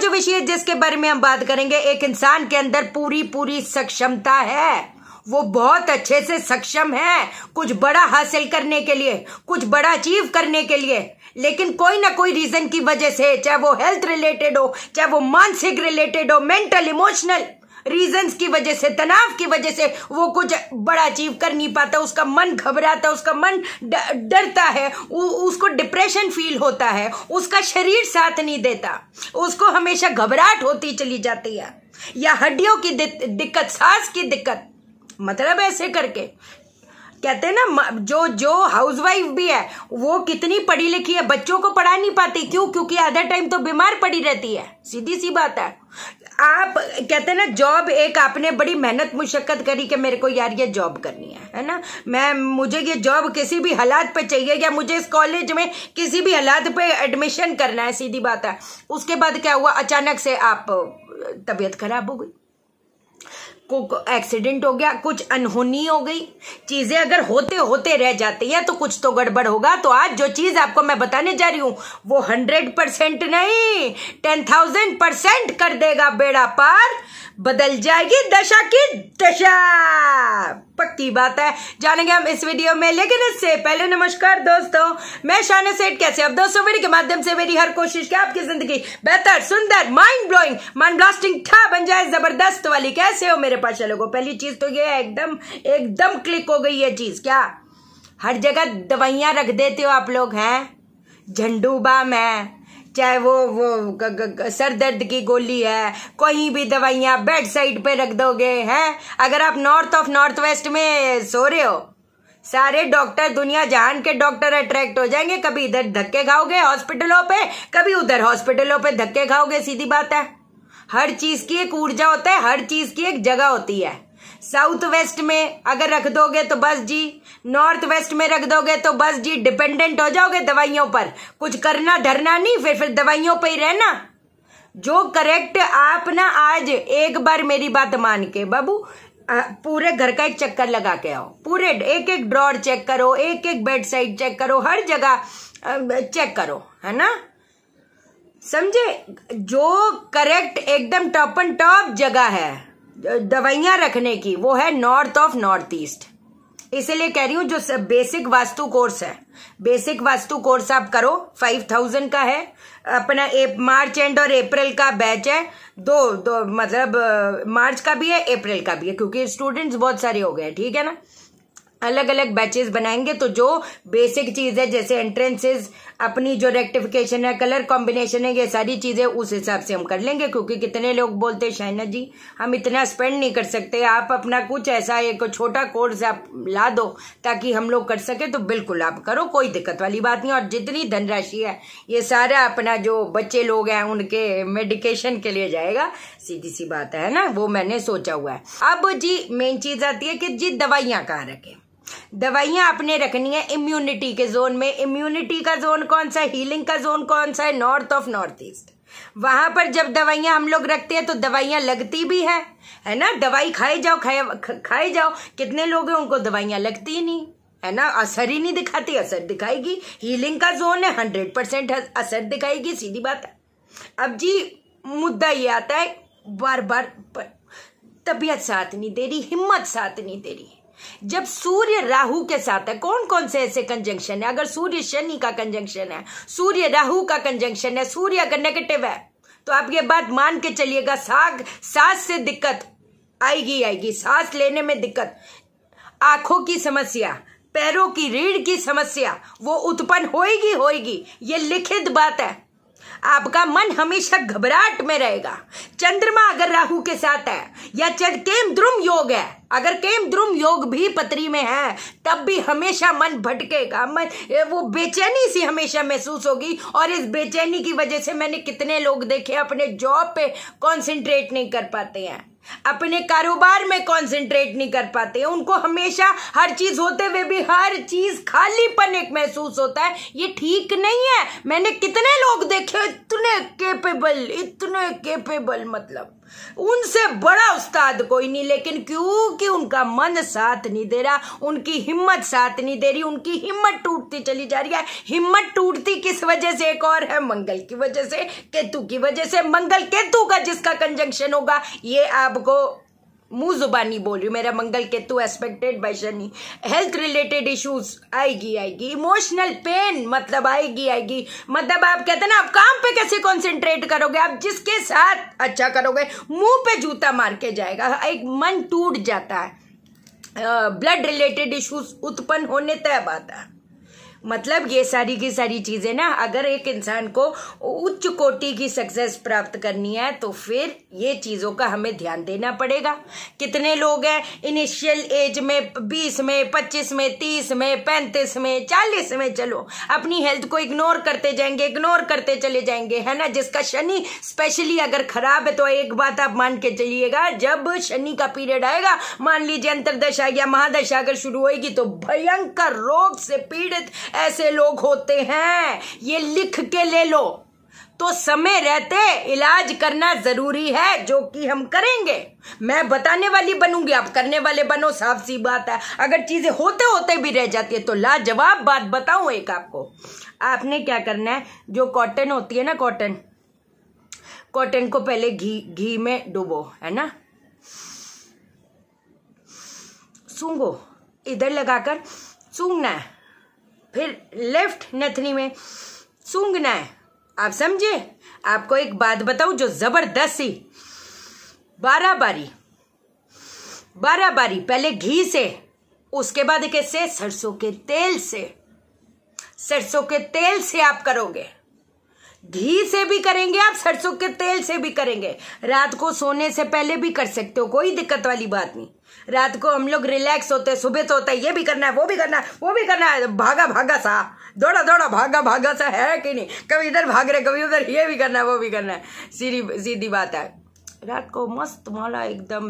जो विषय जिसके बारे में हम बात करेंगे, एक इंसान के अंदर पूरी सक्षमता है, वो बहुत अच्छे से सक्षम है कुछ बड़ा हासिल करने के लिए, कुछ बड़ा अचीव करने के लिए, लेकिन कोई ना कोई रीजन की वजह से, चाहे वो हेल्थ रिलेटेड हो, चाहे वो मानसिक रिलेटेड हो, मेंटल इमोशनल रीजंस की वजह से, तनाव की वजह से वो कुछ बड़ा अचीव कर नहीं पाता, उसका मन घबराता है, उसका मन डरता है, उसको डिप्रेशन फील होता है, उसका शरीर साथ नहीं देता, उसको हमेशा घबराहट होती चली जाती है, या हड्डियों की दिक्कत, सांस की दिक्कत, मतलब ऐसे करके कहते हैं ना, जो हाउसवाइफ भी है वो कितनी पढ़ी लिखी है, बच्चों को पढ़ा नहीं पाती, क्यों? क्योंकि आधा टाइम तो बीमार पड़ी रहती है, सीधी सी बात है। आप कहते हैं ना, जॉब एक आपने बड़ी मेहनत मुशक्कत करी कि मेरे को यार ये जॉब करनी है ना, मुझे ये जॉब किसी भी हालात पे चाहिए, या मुझे इस कॉलेज में किसी भी हालात पे एडमिशन करना है, सीधी बात है। उसके बाद क्या हुआ, अचानक से आप तबीयत खराब हो गई, एक्सीडेंट हो गया, कुछ अनहोनी हो गई, चीजें अगर होते होते रह जाती है तो कुछ तो गड़बड़ होगा। तो आज जो चीज आपको मैं बताने जा रही हूं वो 100% नहीं 10,000% कर देगा बेड़ा पार, बदल जाएगी दशा की दशा, पक्की बात है, जानेंगे हम इस वीडियो में। लेकिन इससे पहले नमस्कार दोस्तों, मैं शाना सेठ, कैसे अब दोस्तों वीडियो के माध्यम से मेरी हर कोशिश कि आपकी जिंदगी बेहतर, सुंदर, माइंड ब्लोइंग, माइंड ब्लास्टिंग ठा बन जाए, जबरदस्त वाली। कैसे हो मेरे पास लोगों? पहली चीज तो ये एकदम क्लिक हो गई ये चीज, क्या हर जगह दवाइयां रख देते हो आप लोग हैं, झंडू बाम है, चाहे वो सर दर्द की गोली है, कोई भी दवाइयां बेड साइड पे रख दोगे हैं। अगर आप नॉर्थ वेस्ट में सो रहे हो, सारे डॉक्टर, दुनिया जहान के डॉक्टर अट्रैक्ट हो जाएंगे, कभी इधर धक्के खाओगे हॉस्पिटलों पे, कभी उधर हॉस्पिटलों पे धक्के खाओगे, सीधी बात है। हर चीज की एक ऊर्जा होता है, हर चीज की एक जगह होती है। साउथ वेस्ट में अगर रख दोगे तो बस जी, नॉर्थ वेस्ट में रख दोगे तो बस जी, डिपेंडेंट हो जाओगे दवाइयों पर, कुछ करना धरना नहीं, फिर दवाइयों पे ही रहना। जो करेक्ट आप ना, आज एक बार मेरी बात मान के बाबू पूरे घर का एक चक्कर लगा के आओ, पूरे एक ड्रॉर चेक करो, एक बेड साइड चेक करो, हर जगह चेक करो, है ना, समझे? जो करेक्ट एकदम टॉप एंड टॉप जगह है दवाइयां रखने की, वो है नॉर्थ ईस्ट। इसलिए कह रही हूं, जो बेसिक वास्तु कोर्स है, बेसिक वास्तु कोर्स आप करो, 5,000 का है अपना, मार्च एंड और अप्रैल का बैच है, दो मतलब मार्च का भी है, अप्रैल का भी है, क्योंकि स्टूडेंट्स बहुत सारे हो गए, ठीक है ना, अलग अलग बैचेस बनाएंगे। तो जो बेसिक चीज है, जैसे एंट्रेंसेस, अपनी जो रेक्टिफिकेशन है, कलर कॉम्बिनेशन है, ये सारी चीजें उस हिसाब से हम कर लेंगे, क्योंकि कितने लोग बोलते हैं शाइना जी हम इतना स्पेंड नहीं कर सकते, आप अपना कुछ ऐसा एक छोटा कोर्स आप ला दो ताकि हम लोग कर सके, तो बिल्कुल आप करो, कोई दिक्कत वाली बात नहीं। और जितनी धनराशि है ये सारा अपना जो बच्चे लोग हैं उनके मेडिकेशन के लिए जाएगा, सीधी सी बात है ना, वो मैंने सोचा हुआ है। अब जी मेन चीज आती है कि जी दवाइयां कहाँ रखें। दवाइयां आपने रखनी है इम्यूनिटी के जोन में। इम्यूनिटी का जोन कौन सा है, हीलिंग का जोन कौन सा है, नॉर्थ ईस्ट। वहां पर जब दवाइयां हम लोग रखते हैं तो दवाइयां लगती भी है ना, दवाई खाए जाओ, कितने लोग हैं उनको दवाइयां लगती ही नहीं, है ना, असर ही नहीं दिखाती, असर दिखाएगी। हीलिंग का जोन है, 100% असर दिखाएगी, सीधी बात है। अब जी मुद्दा ये आता है, बार तबीयत साथ नहीं दे रही, हिम्मत साथ नहीं दे रही। जब सूर्य राहु के साथ है, कौन से ऐसे कंजंक्शन है, अगर सूर्य शनि का कंजंक्शन है, सूर्य राहु का कंजंक्शन है, सूर्य अगर नेगेटिव है, तो आप ये बात मान के चलिएगा, सांस से दिक्कत आएगी, सांस लेने में दिक्कत, आंखों की समस्या, पैरों की रीढ़ की समस्या, वो उत्पन्न होएगी, ये लिखित बात है। आपका मन हमेशा घबराहट में रहेगा। चंद्रमा अगर राहु के साथ है, या केम द्रुम योग है, अगर केम द्रुम योग भी पत्री में है, तब भी हमेशा मन भटकेगा, वो बेचैनी सी हमेशा महसूस होगी। और इस बेचैनी की वजह से मैंने कितने लोग देखे अपने जॉब पे कंसंट्रेट नहीं कर पाते हैं, अपने कारोबार में कंसंट्रेट नहीं कर पाते हैं, उनको हमेशा हर चीज होते हुए भी हर चीज खालीपन एक महसूस होता है। ये ठीक नहीं है। मैंने कितने लोग देखे इतने केपेबल, मतलब उनसे बड़ा उस्ताद कोई नहीं, लेकिन क्योंकि उनका मन साथ नहीं दे रहा, उनकी हिम्मत साथ नहीं दे रही, उनकी हिम्मत टूटती चली जा रही है। हिम्मत टूटती किस वजह से? एक और है, मंगल की वजह से, केतु की वजह से। मंगल केतु का जिसका कंजंक्शन होगा, ये आपको मुंह जुबानी बोल रही हूँ, मेरा Mangal Ketu aspected by Shani, health related issues आएगी। इमोशनल पेन मतलब आएगी। मतलब आप कहते हैं ना, आप काम पे कैसे कंसंट्रेट करोगे? आप जिसके साथ अच्छा करोगे मुंह पे जूता मार के जाएगा, एक मन टूट जाता है। ब्लड रिलेटेड इश्यूज उत्पन्न होने तय बात है। मतलब ये सारी की सारी चीजें ना, अगर एक इंसान को उच्च कोटि की सक्सेस प्राप्त करनी है तो फिर ये चीजों का हमें ध्यान देना पड़ेगा। कितने लोग हैं इनिशियल एज में 20 में 25 में 30 में 35 में 40 में, चलो अपनी हेल्थ को इग्नोर करते चले जाएंगे, है ना। जिसका शनि स्पेशली अगर खराब है तो एक बात आप मान के चलिएगा, जब शनि का पीरियड आएगा, मान लीजिए अंतरदशा या महादशा अगर शुरू होएगी, तो भयंकर रोग से पीड़ित ऐसे लोग होते हैं। ये लिख के ले लो। तो समय रहते इलाज करना जरूरी है, जो कि हम करेंगे। मैं बताने वाली बनूंगी, आप करने वाले बनो, साफ सी बात है। अगर चीजें होते होते भी रह जाती है तो लाजवाब बात बताऊं एक आपको, आपने क्या करना है, जो कॉटन होती है ना, कॉटन को पहले घी में डुबो, है ना, सूंघो, इधर लगाकर सूंघना है, फिर लेफ्ट नथनी में सूंघना है। आप समझे? आपको एक बात बताऊं जो जबरदस्त सी, 12 बारी पहले घी से, उसके बाद कैसे? सरसों के तेल से आप करोगे। घी से भी करेंगे आप, सरसों के तेल से भी करेंगे। रात को सोने से पहले भी कर सकते हो, कोई दिक्कत वाली बात नहीं। रात को हम लोग रिलैक्स होते हैं, सुबह तो होता है ये भी करना है, वो भी करना है, भागा सा, दौड़ा भागा सा है कि नहीं, कभी इधर भाग रहे, कभी उधर, ये भी करना है, वो भी करना है। सीधी बात है। रात को मस्त मौला एकदम,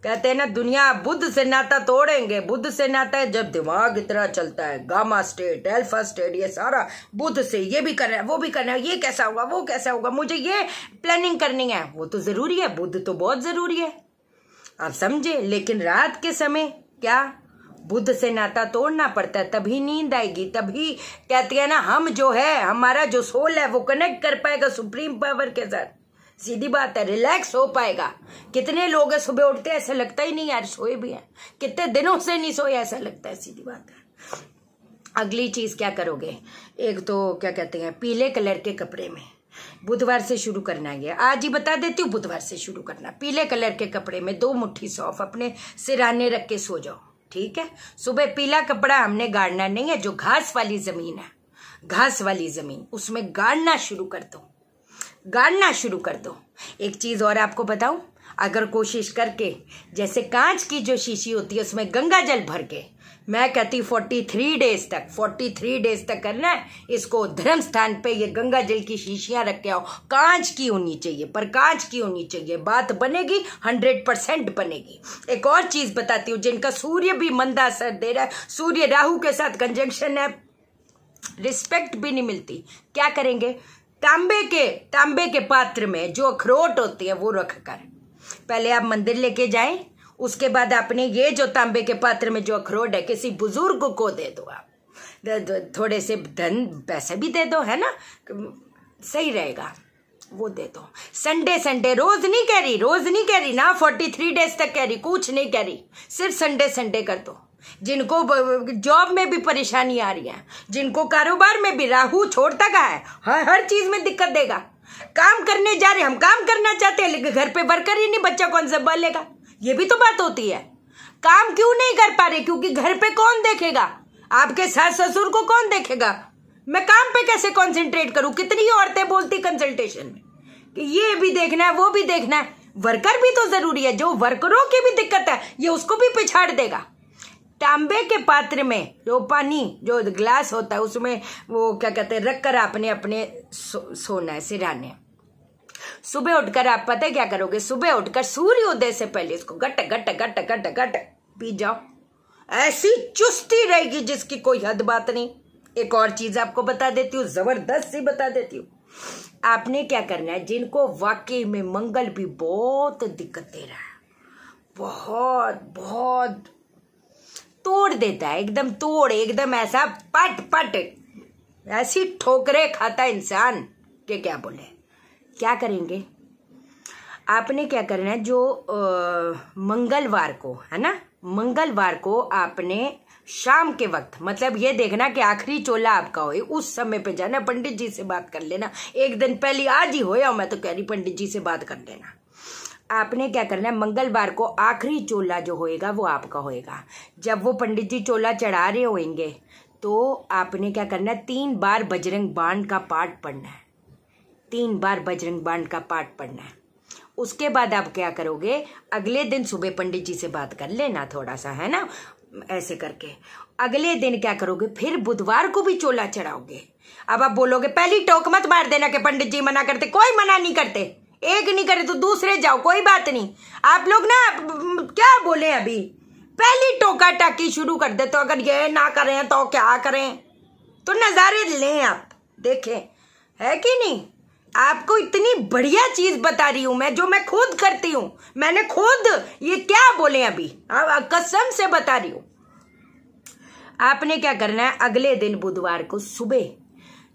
कहते हैं ना, दुनिया बुद्ध से नाता तोड़ेंगे। बुद्ध से नाता है जब दिमाग इतना चलता है, गामा स्टेट, अल्फा स्टेट, ये सारा बुद्ध से, ये भी करना है, वो भी करना है, ये कैसा होगा, वो कैसा होगा, मुझे ये प्लानिंग करनी है, वो तो जरूरी है, बुद्ध तो बहुत जरूरी है, आप समझे। लेकिन रात के समय क्या बुद्ध से नाता तोड़ना पड़ता है, तभी नींद आएगी, तभी कहते हैं ना, हम जो है, हमारा जो सोल है वो कनेक्ट कर पाएगा सुप्रीम पावर के साथ। सीधी बात है, रिलैक्स हो पाएगा। कितने लोग हैं सुबह उठते हैं ऐसा लगता ही नहीं यार सोए भी हैं, कितने दिनों से नहीं सोए ऐसा लगता है, सीधी बात है। अगली चीज क्या करोगे, एक तो क्या कहते हैं, पीले कलर के कपड़े में, बुधवार से शुरू करना है, आज ही बता देती हूँ, बुधवार से शुरू करना। पीले कलर के कपड़े में 2 मुट्ठी सौंफ अपने सिराने रख के सो जाओ, ठीक है। सुबह पीला कपड़ा हमने गाड़ना नहीं है, जो घास वाली जमीन है, घास वाली जमीन, उसमें गाड़ना शुरू कर दो। एक चीज और आपको बताऊं, अगर कोशिश करके, जैसे कांच की जो शीशी होती है उसमें गंगा जल भर के, मैं कहती 43 डेज तक करना है इसको। धर्म स्थान पे ये गंगा जल की शीशियां रख के आओ, कांच की होनी चाहिए, पर कांच की होनी चाहिए, बात बनेगी, 100% बनेगी। एक और चीज बताती हूँ, जिनका सूर्य भी मंदा असर दे रहा है, सूर्य राहु के साथ कंजंक्शन है, रिस्पेक्ट भी नहीं मिलती, क्या करेंगे, तांबे के पात्र में जो अखरोट होती है वो रखकर पहले आप मंदिर लेके जाएं, उसके बाद आपने ये जो तांबे के पात्र में जो अखरोट है किसी बुजुर्ग को दे दो, आप थोड़े से धन पैसे भी दे दो, है ना, सही रहेगा, वो दे दो। संडे, रोज नहीं कह रही ना, 43 डेज तक कह रही, कुछ नहीं कह रही, सिर्फ संडे कर दो। जिनको जॉब में भी परेशानी आ रही है, जिनको कारोबार में भी, राहु छोड़ता का है, हर चीज में दिक्कत देगा। काम करने जा रहे, हम काम करना चाहते हैं लेकिन घर पे वर्कर ही नहीं, बच्चा कौन संभालेगा, ये भी तो बात होती है। काम क्यों नहीं कर पा रहे, क्योंकि घर पे कौन देखेगा, आपके सास ससुर को कौन देखेगा, मैं काम पे कैसे कंसंट्रेट करूं। कितनी औरतें बोलती कंसल्टेशन में कि ये भी देखना है, वो भी देखना है, वर्कर भी तो जरूरी है। जो वर्करों की भी दिक्कत है ये उसको भी पिछाड़ देगा। तांबे के पात्र में जो पानी, जो ग्लास होता है, उसमें वो क्या कहते हैं, रखकर आपने अपने सोना है सिराने। सुबह उठकर आप पता है क्या करोगे, सुबह उठकर सूर्योदय से पहले इसको गट पी जाओ, ऐसी चुस्ती रहेगी जिसकी कोई हद बात नहीं। एक और चीज आपको बता देती हूँ, जबरदस्त सी बता देती हूँ, आपने क्या करना है, जिनको वाकई में मंगल भी बहुत दिक्कत दे रहा है, बहुत बहुत तोड़ देता है, एकदम तोड़, एकदम ऐसा पट पट, ऐसी ठोकरे खाता इंसान के क्या बोले। क्या करेंगे, आपने क्या करना है, जो मंगलवार को है ना, मंगलवार को आपने शाम के वक्त, मतलब ये देखना कि आखिरी चोला आपका हो, उस समय पे जाना, पंडित जी से बात कर लेना, एक दिन पहले, आज ही होया मैं तो कह रही, पंडित जी से बात कर लेना। आपने क्या करना है, मंगलवार को आखिरी चोला जो होएगा वो आपका होएगा। जब वो पंडित जी चोला चढ़ा रहे होंगे तो आपने क्या करना है, 3 बार बजरंग बाण का पाठ पढ़ना है, 3 बार बजरंग बाण का पाठ पढ़ना है। उसके बाद आप क्या करोगे, अगले दिन सुबह पंडित जी से बात कर लेना थोड़ा सा, है ना, ऐसे करके। अगले दिन क्या करोगे, फिर बुधवार को भी चोला चढ़ाओगे। अब आप बोलोगे पहली टोक मत मार देना कि पंडित जी मना करते, कोई मना नहीं करते, एक नहीं करे तो दूसरे जाओ, कोई बात नहीं। आप लोग ना क्या बोले, अभी पहली टोका टाकी शुरू कर दे, तो अगर ये ना करें तो क्या करें, तो नजारे लें, आप देखें, है कि नहीं। आपको इतनी बढ़िया चीज बता रही हूं मैं, जो मैं खुद करती हूं, मैंने खुद, ये क्या बोले अभी, कसम से बता रही हूं। आपने क्या करना है, अगले दिन बुधवार को सुबह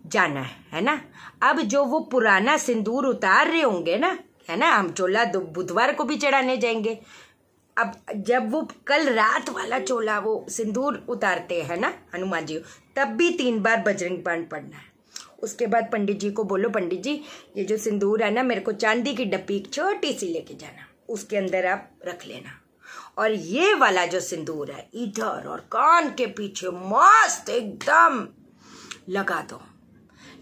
जाना है ना। अब जो वो पुराना सिंदूर उतार रहे होंगे ना, है ना, हम चोला बुधवार को भी चढ़ाने जाएंगे। अब जब वो कल रात वाला चोला वो सिंदूर उतारते हैं ना हनुमान जी, तब भी 3 बार बजरंग बाण पढ़ना है। उसके बाद पंडित जी को बोलो, पंडित जी ये जो सिंदूर है ना, मेरे को चांदी की डब्बी छोटी सी लेके जाना, उसके अंदर आप रख लेना, और ये वाला जो सिंदूर है इधर और कान के पीछे मस्त एकदम लगा दो,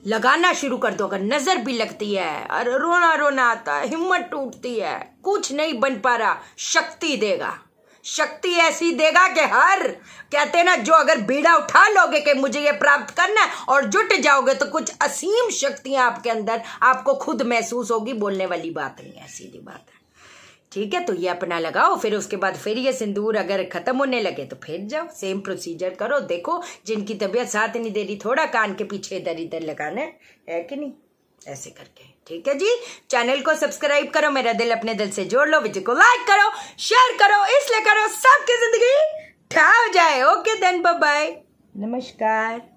लगाना शुरू कर दो। अगर नजर भी लगती है, अरे रोना रोना आता है, हिम्मत टूटती है, कुछ नहीं बन पा रहा, शक्ति देगा, शक्ति ऐसी देगा कि हर, कहते ना, जो अगर बीड़ा उठा लोगे कि मुझे ये प्राप्त करना है और जुट जाओगे तो कुछ असीम शक्तियां आपके अंदर आपको खुद महसूस होगी। बोलने वाली बात नहीं है, सीधी बात है, ठीक है। तो ये अपना लगाओ, फिर उसके बाद फिर ये सिंदूर अगर खत्म होने लगे तो फिर जाओ, सेम प्रोसीजर करो। देखो जिनकी तबीयत साथ नहीं दे रही, थोड़ा कान के पीछे इधर इधर लगाना है कि नहीं, ऐसे करके, ठीक है जी। चैनल को सब्सक्राइब करो, मेरा दिल अपने दिल से जोड़ लो, वीडियो को लाइक करो, शेयर करो, इसलिए करो सबकी जिंदगी ठा हो जाए। ओके देन, बाय बाय, नमस्कार।